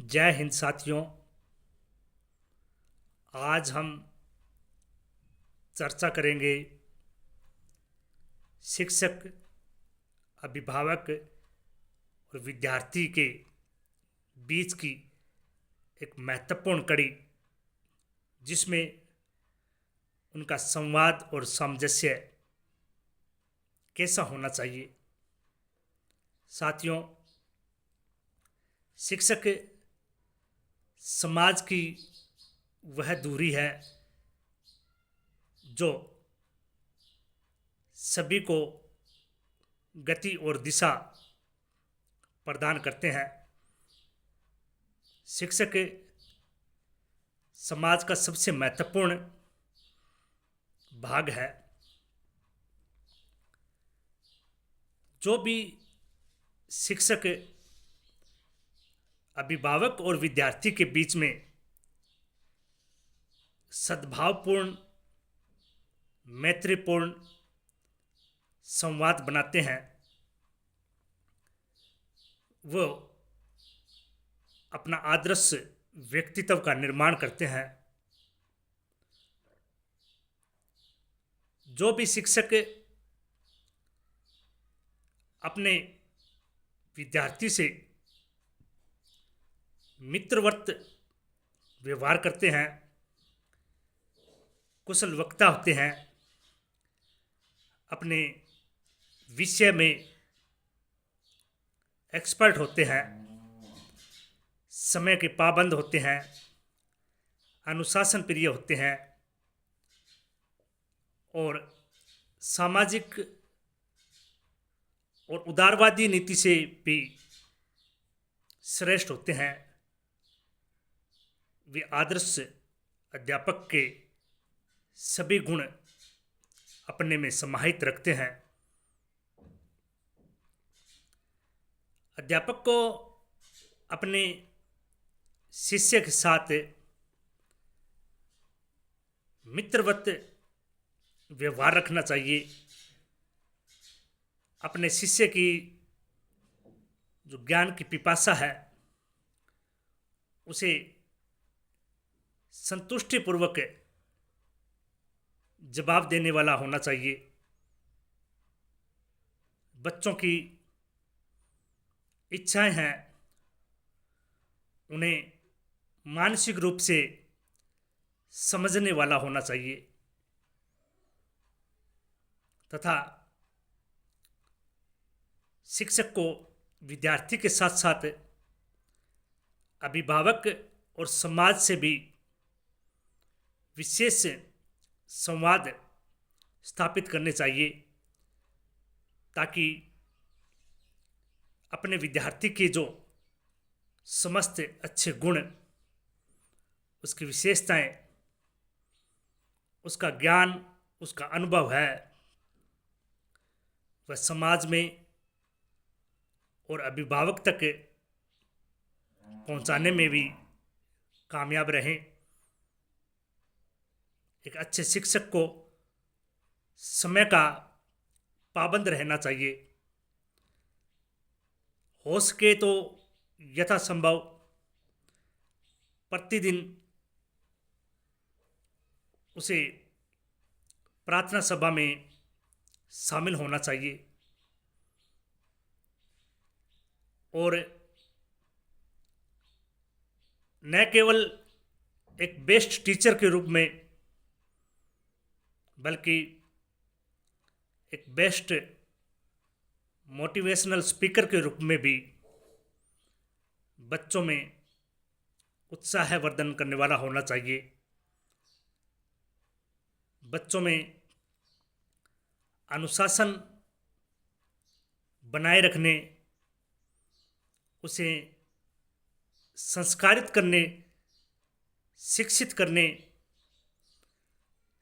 जय हिंद साथियों। आज हम चर्चा करेंगे शिक्षक, अभिभावक और विद्यार्थी के बीच की एक महत्वपूर्ण कड़ी, जिसमें उनका संवाद और सामंजस्य कैसा होना चाहिए। साथियों, शिक्षक समाज की वह धुरी है जो सभी को गति और दिशा प्रदान करते हैं। शिक्षक समाज का सबसे महत्वपूर्ण भाग है। जो भी शिक्षक अभिभावक और विद्यार्थी के बीच में सद्भावपूर्ण, मैत्रीपूर्ण संवाद बनाते हैं, वो अपना आदर्श व्यक्तित्व का निर्माण करते हैं। जो भी शिक्षक अपने विद्यार्थी से मित्रवत व्यवहार करते हैं, कुशल वक्ता होते हैं, अपने विषय में एक्सपर्ट होते हैं, समय के पाबंद होते हैं, अनुशासन प्रिय होते हैं और सामाजिक और उदारवादी नीति से भी श्रेष्ठ होते हैं, वे आदर्श अध्यापक के सभी गुण अपने में समाहित रखते हैं। अध्यापक को अपने शिष्य के साथ मित्रवत व्यवहार रखना चाहिए। अपने शिष्य की जो ज्ञान की पिपासा है, उसे संतुष्टिपूर्वक जवाब देने वाला होना चाहिए। बच्चों की इच्छाएं हैं, उन्हें मानसिक रूप से समझने वाला होना चाहिए तथा शिक्षक को विद्यार्थी के साथ साथ अभिभावक और समाज से भी विशेष संवाद स्थापित करने चाहिए, ताकि अपने विद्यार्थी के जो समस्त अच्छे गुण, उसकी विशेषताएं, उसका ज्ञान, उसका अनुभव है, वह समाज में और अभिभावक तक पहुंचाने में भी कामयाब रहें। एक अच्छे शिक्षक को समय का पाबंद रहना चाहिए। हो सके तो यथासंभव प्रतिदिन उसे प्रार्थना सभा में शामिल होना चाहिए और न केवल एक बेस्ट टीचर के रूप में, बल्कि एक बेस्ट मोटिवेशनल स्पीकर के रूप में भी बच्चों में उत्साहवर्धन करने वाला होना चाहिए। बच्चों में अनुशासन बनाए रखने, उसे संस्कारित करने, शिक्षित करने,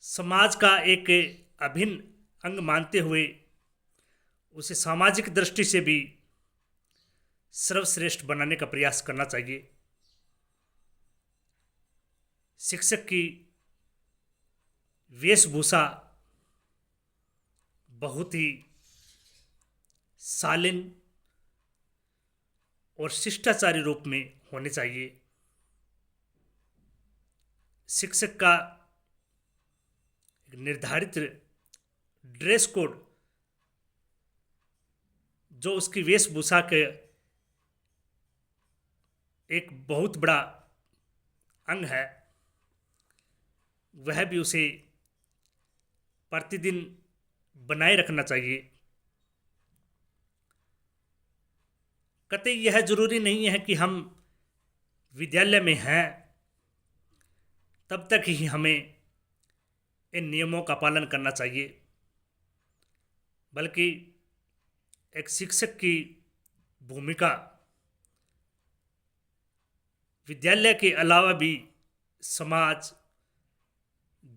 समाज का एक अभिन्न अंग मानते हुए उसे सामाजिक दृष्टि से भी सर्वश्रेष्ठ बनाने का प्रयास करना चाहिए। शिक्षक की वेशभूषा बहुत ही शालीन और शिष्टाचारी रूप में होने चाहिए। शिक्षक का एक निर्धारित ड्रेस कोड, जो उसकी वेशभूषा के एक बहुत बड़ा अंग है, वह भी उसे प्रतिदिन बनाए रखना चाहिए। कतई यह जरूरी नहीं है कि हम विद्यालय में हैं तब तक ही हमें इन नियमों का पालन करना चाहिए, बल्कि एक शिक्षक की भूमिका विद्यालय के अलावा भी समाज,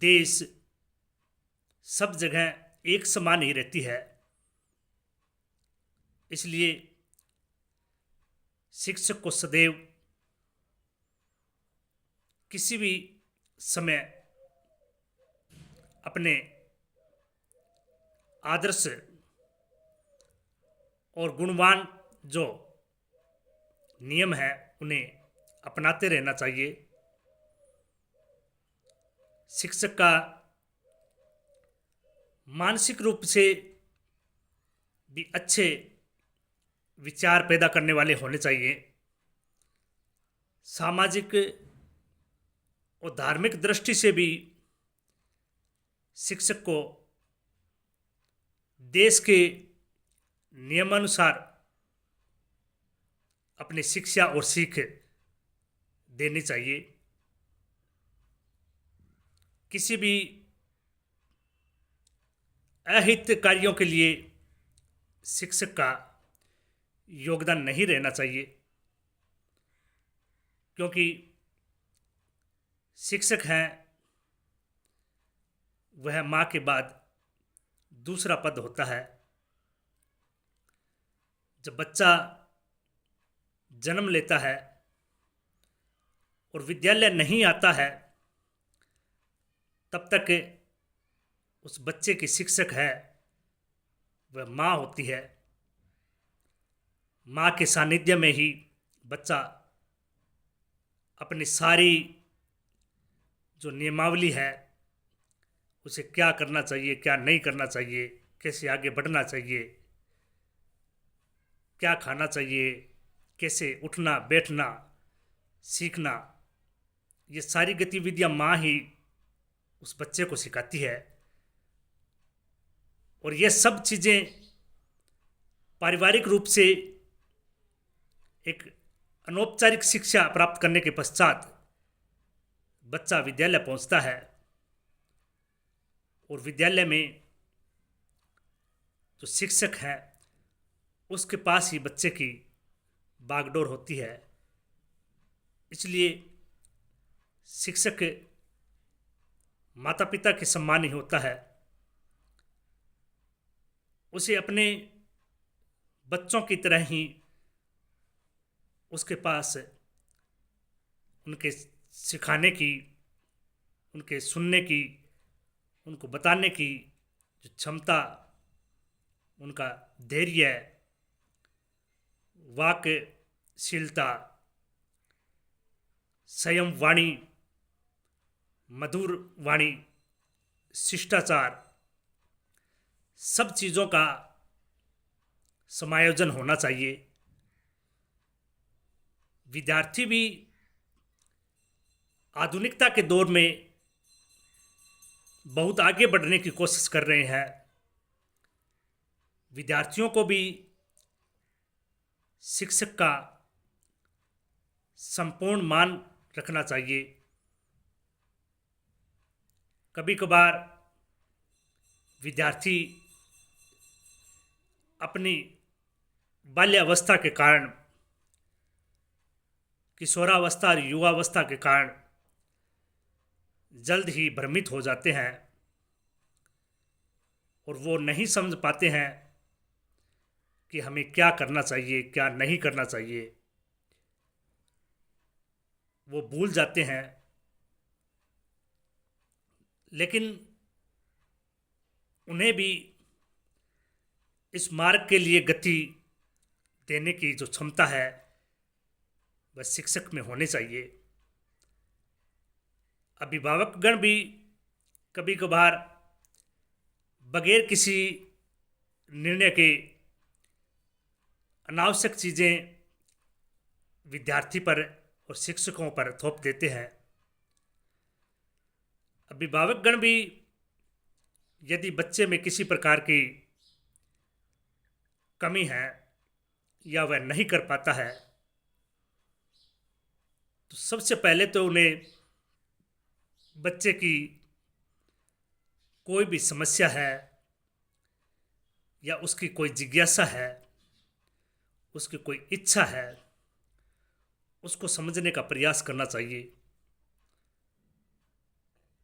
देश, सब जगह एक समान ही रहती है। इसलिए शिक्षक को सदैव किसी भी समय अपने आदर्श और गुणवान जो नियम है उन्हें अपनाते रहना चाहिए। शिक्षक का मानसिक रूप से भी अच्छे विचार पैदा करने वाले होने चाहिए। सामाजिक और धार्मिक दृष्टि से भी शिक्षक को देश के नियमानुसार अपनी शिक्षा और सीख देनी चाहिए। किसी भी अहित कार्यों के लिए शिक्षक का योगदान नहीं रहना चाहिए, क्योंकि शिक्षक हैं वह माँ के बाद दूसरा पद होता है। जब बच्चा जन्म लेता है और विद्यालय नहीं आता है, तब तक उस बच्चे की शिक्षक है वह माँ होती है। माँ के सानिध्य में ही बच्चा अपनी सारी जो नियमावली है, उसे क्या करना चाहिए, क्या नहीं करना चाहिए, कैसे आगे बढ़ना चाहिए, क्या खाना चाहिए, कैसे उठना बैठना सीखना, ये सारी गतिविधियां माँ ही उस बच्चे को सिखाती है। और ये सब चीज़ें पारिवारिक रूप से एक अनौपचारिक शिक्षा प्राप्त करने के पश्चात बच्चा विद्यालय पहुंचता है और विद्यालय में जो शिक्षक है उसके पास ही बच्चे की बागडोर होती है। इसलिए शिक्षक माता पिता के समान ही होता है। उसे अपने बच्चों की तरह ही उसके पास उनके सिखाने की, उनके सुनने की, उनको बताने की जो क्षमता, उनका धैर्य, वाक्यशीलता, संयम वाणी, मधुर वाणी, शिष्टाचार, सब चीज़ों का समायोजन होना चाहिए। विद्यार्थी भी आधुनिकता के दौर में बहुत आगे बढ़ने की कोशिश कर रहे हैं। विद्यार्थियों को भी शिक्षक का संपूर्ण मान रखना चाहिए। कभी कभार विद्यार्थी अपनी बाल्यावस्था के कारण, किशोरावस्था और युवावस्था के कारण जल्द ही भ्रमित हो जाते हैं और वो नहीं समझ पाते हैं कि हमें क्या करना चाहिए, क्या नहीं करना चाहिए। वो भूल जाते हैं। लेकिन उन्हें भी इस मार्ग के लिए गति देने की जो क्षमता है व शिक्षक में होने चाहिए। अभिभावकगण भी कभी कभार बगैर किसी निर्णय के अनावश्यक चीज़ें विद्यार्थी पर और शिक्षकों पर थोप देते हैं। अभिभावकगण भी यदि बच्चे में किसी प्रकार की कमी है या वह नहीं कर पाता है तो सबसे पहले तो उन्हें बच्चे की कोई भी समस्या है या उसकी कोई जिज्ञासा है, उसकी कोई इच्छा है, उसको समझने का प्रयास करना चाहिए।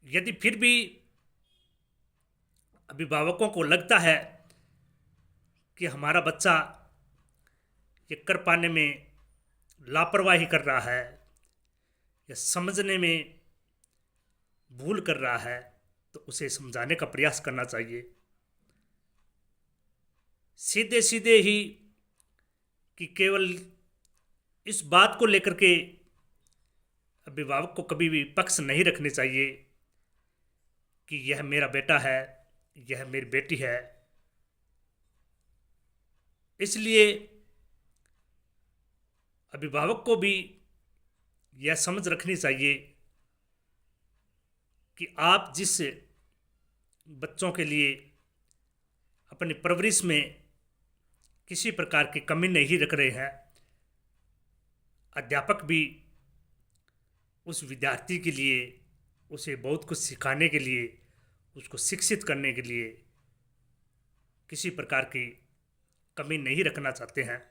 यदि फिर भी अभिभावकों को लगता है कि हमारा बच्चा ये कर पाने में लापरवाही कर रहा है या समझने में भूल कर रहा है तो उसे समझाने का प्रयास करना चाहिए। सीधे सीधे ही कि केवल इस बात को लेकर के अभिभावक को कभी भी पक्ष नहीं रखने चाहिए कि यह मेरा बेटा है, यह मेरी बेटी है। इसलिए अभिभावक को भी यह समझ रखनी चाहिए कि आप जिस बच्चों के लिए अपनी परवरिश में किसी प्रकार की कमी नहीं रख रहे हैं, अध्यापक भी उस विद्यार्थी के लिए उसे बहुत कुछ सिखाने के लिए, उसको शिक्षित करने के लिए किसी प्रकार की कमी नहीं रखना चाहते हैं।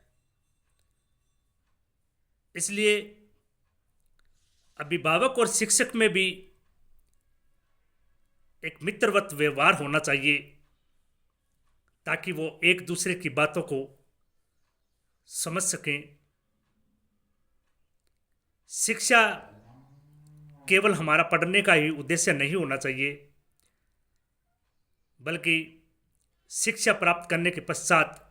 इसलिए अभिभावक और शिक्षक में भी एक मित्रवत व्यवहार होना चाहिए ताकि वो एक दूसरे की बातों को समझ सकें। शिक्षा केवल हमारा पढ़ने का ही उद्देश्य नहीं होना चाहिए, बल्कि शिक्षा प्राप्त करने के पश्चात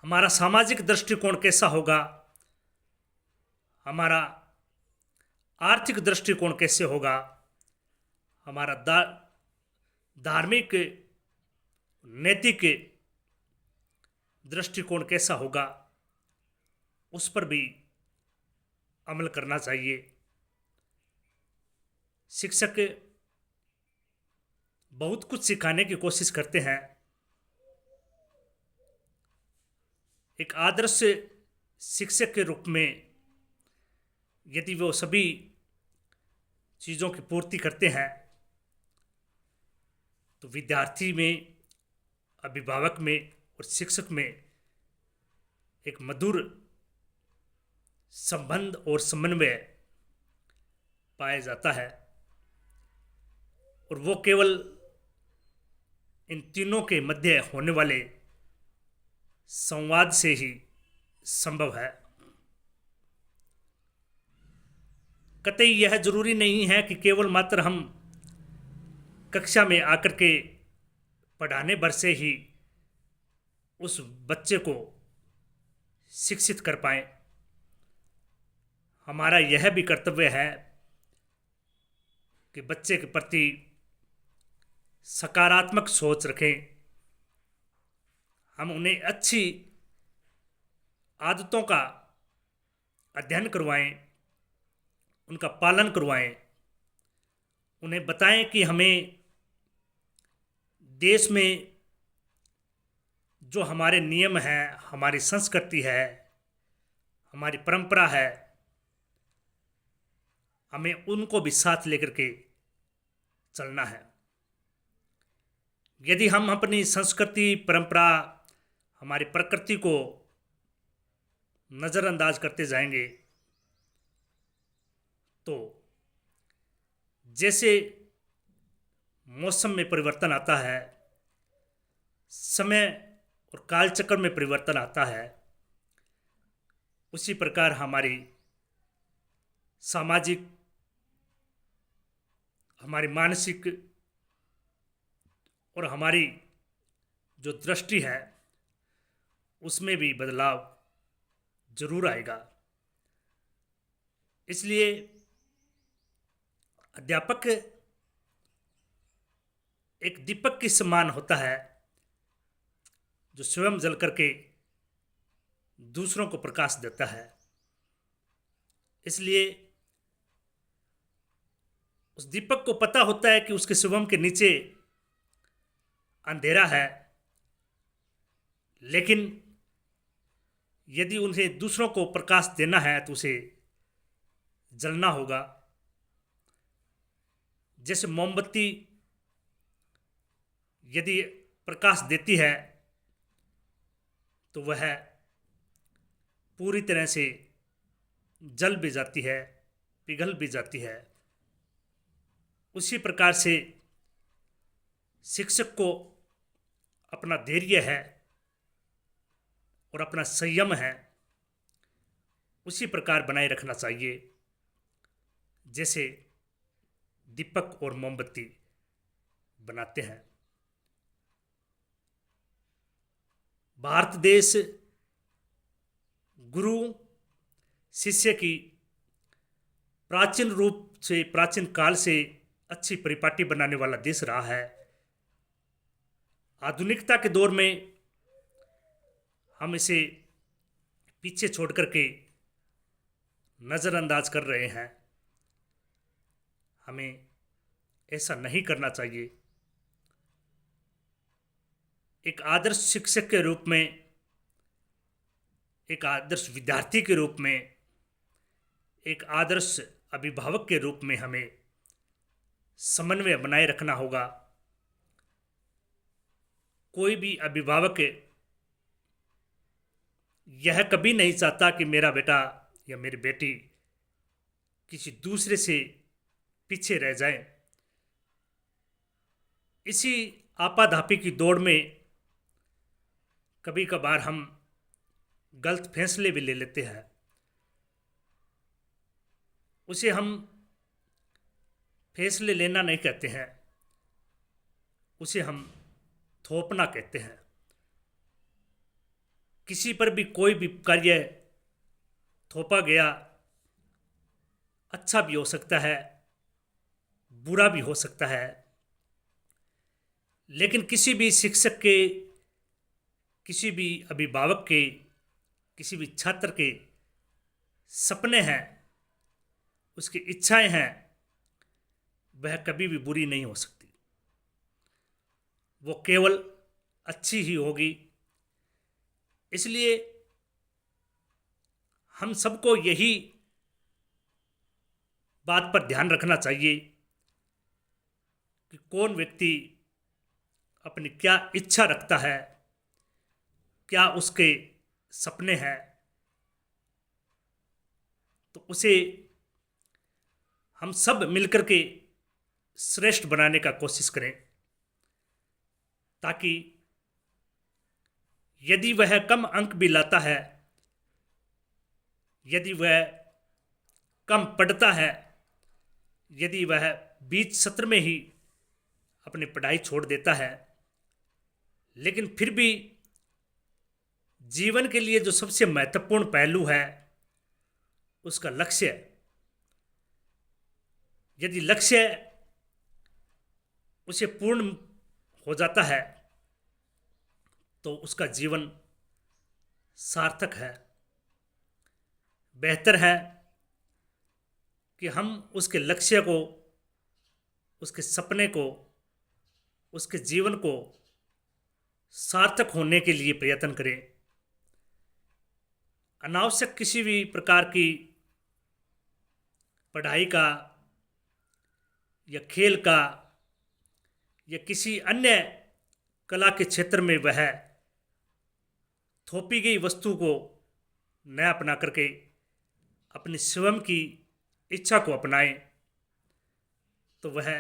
हमारा सामाजिक दृष्टिकोण कैसा होगा, हमारा आर्थिक दृष्टिकोण कैसे होगा, हमारा धार्मिक नैतिक दृष्टिकोण कैसा होगा, उस पर भी अमल करना चाहिए। शिक्षक बहुत कुछ सिखाने की कोशिश करते हैं। एक आदर्श शिक्षक के रूप में यदि वो सभी चीज़ों की पूर्ति करते हैं तो विद्यार्थी में, अभिभावक में और शिक्षक में एक मधुर संबंध और समन्वय पाया जाता है और वो केवल इन तीनों के मध्य होने वाले संवाद से ही संभव है। कतई यह जरूरी नहीं है कि केवल मात्र हम कक्षा में आकर के पढ़ाने भर से ही उस बच्चे को शिक्षित कर पाएं। हमारा यह भी कर्तव्य है कि बच्चे के प्रति सकारात्मक सोच रखें, हम उन्हें अच्छी आदतों का अध्ययन करवाएं, उनका पालन करवाएं, उन्हें बताएं कि हमें देश में जो हमारे नियम हैं, हमारी संस्कृति है, हमारी परंपरा है, हमें उनको भी साथ लेकर के चलना है। यदि हम अपनी संस्कृति, परंपरा, हमारी प्रकृति को नज़रअंदाज करते जाएंगे तो जैसे मौसम में परिवर्तन आता है, समय और कालचक्र में परिवर्तन आता है, उसी प्रकार हमारी सामाजिक, हमारी मानसिक और हमारी जो दृष्टि है उसमें भी बदलाव जरूर आएगा। इसलिए अध्यापक एक दीपक के समान होता है जो स्वयं जल करके दूसरों को प्रकाश देता है। इसलिए उस दीपक को पता होता है कि उसके स्वयं के नीचे अंधेरा है, लेकिन यदि उन्हें दूसरों को प्रकाश देना है तो उसे जलना होगा। जैसे मोमबत्ती यदि प्रकाश देती है तो वह पूरी तरह से जल भी जाती है, पिघल भी जाती है। उसी प्रकार से शिक्षक को अपना धैर्य है और अपना संयम है उसी प्रकार बनाए रखना चाहिए जैसे दीपक और मोमबत्ती बनाते हैं। भारत देश गुरु शिष्य की प्राचीन काल से अच्छी परिपाटी बनाने वाला देश रहा है। आधुनिकता के दौर में हम इसे पीछे छोड़ करके नज़रअंदाज कर रहे हैं। हमें ऐसा नहीं करना चाहिए। एक आदर्श शिक्षक के रूप में, एक आदर्श विद्यार्थी के रूप में, एक आदर्श अभिभावक के रूप में हमें समन्वय बनाए रखना होगा। कोई भी अभिभावक यह कभी नहीं चाहता कि मेरा बेटा या मेरी बेटी किसी दूसरे से पीछे रह जाए। इसी आपाधापी की दौड़ में कभी कभार हम गलत फैसले भी ले लेते हैं। उसे हम फैसले लेना नहीं कहते हैं, उसे हम थोपना कहते हैं। किसी पर भी कोई भी कार्य थोपा गया अच्छा भी हो सकता है, बुरा भी हो सकता है, लेकिन किसी भी शिक्षक के, किसी भी अभिभावक के, किसी भी छात्र के सपने हैं, उसकी इच्छाएं हैं, वह कभी भी बुरी नहीं हो सकती। वो केवल अच्छी ही होगी। इसलिए हम सबको यही बात पर ध्यान रखना चाहिए कि कौन व्यक्ति अपनी क्या इच्छा रखता है, क्या उसके सपने हैं, तो उसे हम सब मिलकर के श्रेष्ठ बनाने का कोशिश करें, ताकि यदि वह कम अंक भी लाता है, यदि वह कम पढ़ता है, यदि वह बीच सत्र में ही अपनी पढ़ाई छोड़ देता है, लेकिन फिर भी जीवन के लिए जो सबसे महत्वपूर्ण पहलू है उसका लक्ष्य, यदि लक्ष्य उसे पूर्ण हो जाता है तो उसका जीवन सार्थक है। बेहतर है कि हम उसके लक्ष्य को, उसके सपने को, उसके जीवन को सार्थक होने के लिए प्रयत्न करें। अनावश्यक किसी भी प्रकार की पढ़ाई का या खेल का या किसी अन्य कला के क्षेत्र में वह थोपी गई वस्तु को न अपना करके अपनी स्वयं की इच्छा को अपनाएं, तो वह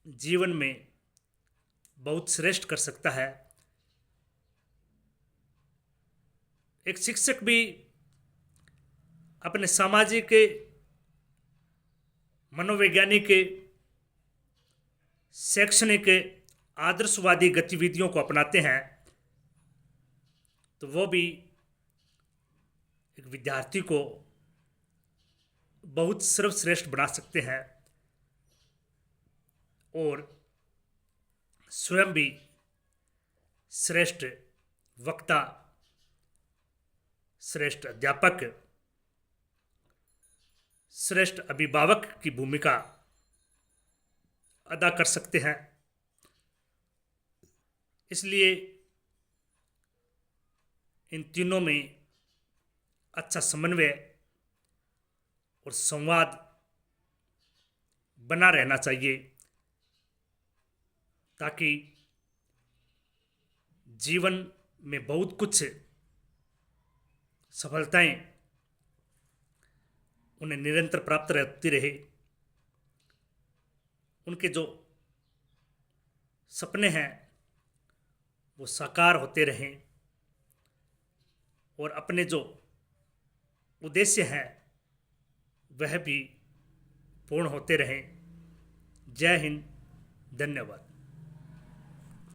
जीवन में बहुत श्रेष्ठ कर सकता है। एक शिक्षक भी अपने सामाजिक, मनोवैज्ञानिक, शैक्षणिक, आदर्शवादी गतिविधियों को अपनाते हैं, तो वो भी एक विद्यार्थी को बहुत सर्वश्रेष्ठ बना सकते हैं और स्वयं भी श्रेष्ठ वक्ता, श्रेष्ठ अध्यापक, श्रेष्ठ अभिभावक की भूमिका अदा कर सकते हैं। इसलिए इन तीनों में अच्छा समन्वय और संवाद बना रहना चाहिए ताकि जीवन में बहुत कुछ सफलताएं उन्हें निरंतर प्राप्त रहती रहे, उनके जो सपने हैं वो साकार होते रहें और अपने जो उद्देश्य हैं वह भी पूर्ण होते रहें। जय हिंद, धन्यवाद।